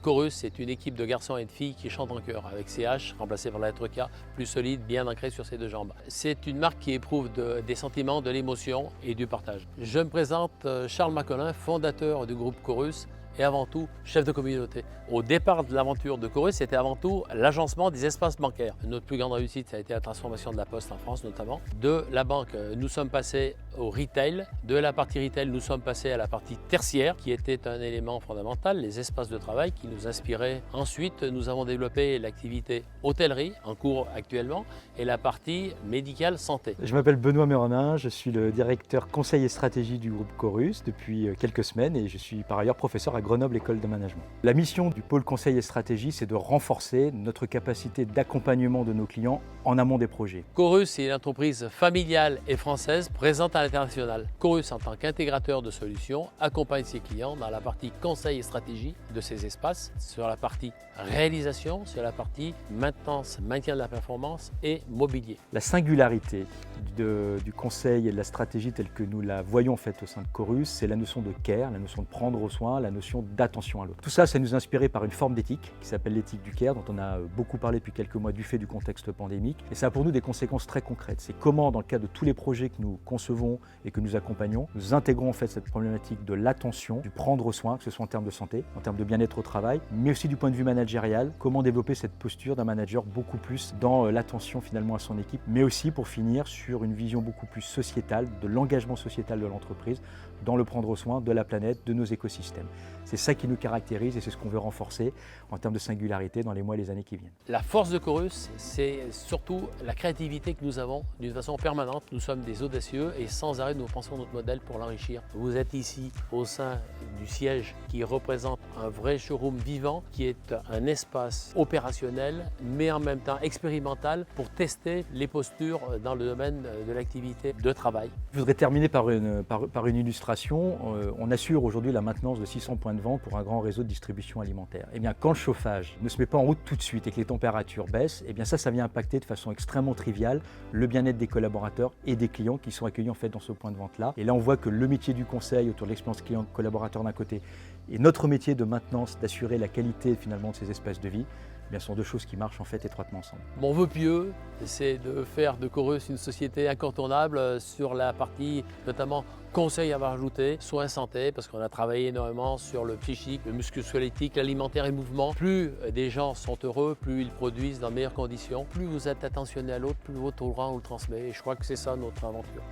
Chorus, c'est une équipe de garçons et de filles qui chantent en chœur, avec CH remplacé par la lettre K, plus solide, bien ancré sur ses deux jambes. C'est une marque qui éprouve des sentiments, de l'émotion et du partage. Je me présente Charles Macolin, fondateur du groupe Chorus, et avant tout chef de communauté. Au départ de l'aventure de Chorus, c'était avant tout l'agencement des espaces bancaires. Notre plus grande réussite, ça a été la transformation de la Poste en France notamment. De la banque, nous sommes passés au retail. De la partie retail, nous sommes passés à la partie tertiaire, qui était un élément fondamental, les espaces de travail qui nous inspiraient. Ensuite, nous avons développé l'activité hôtellerie, en cours actuellement, et la partie médicale santé. Je m'appelle Benoît Meurnin, je suis le directeur conseil et stratégie du groupe Chorus depuis quelques semaines et je suis par ailleurs professeur à Grenoble École de Management. La mission du pôle conseil et stratégie, c'est de renforcer notre capacité d'accompagnement de nos clients en amont des projets. Chorus est une entreprise familiale et française présente à l'international. Chorus, en tant qu'intégrateur de solutions, accompagne ses clients dans la partie conseil et stratégie de ces espaces, sur la partie réalisation, sur la partie maintenance, maintien de la performance et mobilier. La singularité du conseil et de la stratégie telle que nous la voyons en fait au sein de Chorus, c'est la notion de care, la notion de prendre soin, la notion d'attention à l'autre. Tout ça, ça nous est inspiré par une forme d'éthique qui s'appelle l'éthique du care, dont on a beaucoup parlé depuis quelques mois du fait du contexte pandémique. Et ça a pour nous des conséquences très concrètes. C'est comment, dans le cadre de tous les projets que nous concevons et que nous accompagnons, nous intégrons en fait cette problématique de l'attention, du prendre soin, que ce soit en termes de santé, en termes de bien-être au travail, mais aussi du point de vue managérial, comment développer cette posture d'un manager beaucoup plus dans l'attention finalement à son équipe, mais aussi pour finir sur une vision beaucoup plus sociétale, de l'engagement sociétal de l'entreprise, dans le prendre soin de la planète, de nos écosystèmes. C'est ça qui nous caractérise et c'est ce qu'on veut renforcer en termes de singularité dans les mois et les années qui viennent. La force de Chorus, c'est surtout la créativité que nous avons d'une façon permanente. Nous sommes des audacieux et sans arrêt nous pensons notre modèle pour l'enrichir. Vous êtes ici au sein du siège qui représente un vrai showroom vivant, qui est un espace opérationnel mais en même temps expérimental pour tester les postures dans le domaine de l'activité de travail. Je voudrais terminer par une illustration. On assure aujourd'hui la maintenance de 600 points de vente pour un grand réseau de distribution alimentaire. Eh bien, quand le chauffage ne se met pas en route tout de suite et que les températures baissent, eh bien ça vient impacter de façon extrêmement triviale le bien-être des collaborateurs et des clients qui sont accueillis en fait dans ce point de vente-là. Et là, on voit que le métier du conseil autour de l'expérience client collaborateur d'un côté et notre métier de maintenance, d'assurer la qualité finalement de ces espaces de vie, eh bien, sont deux choses qui marchent en fait étroitement ensemble. Mon vœu pieux, c'est de faire de Chorus une société incontournable sur la partie notamment conseil à rajouter, soins santé, parce qu'on a travaillé énormément sur le psychique, le musculo-squelettique, l'alimentaire et le mouvement. Plus des gens sont heureux, plus ils produisent dans de meilleures conditions, plus vous êtes attentionné à l'autre, plus votre rang vous le transmet. Et je crois que c'est ça notre aventure.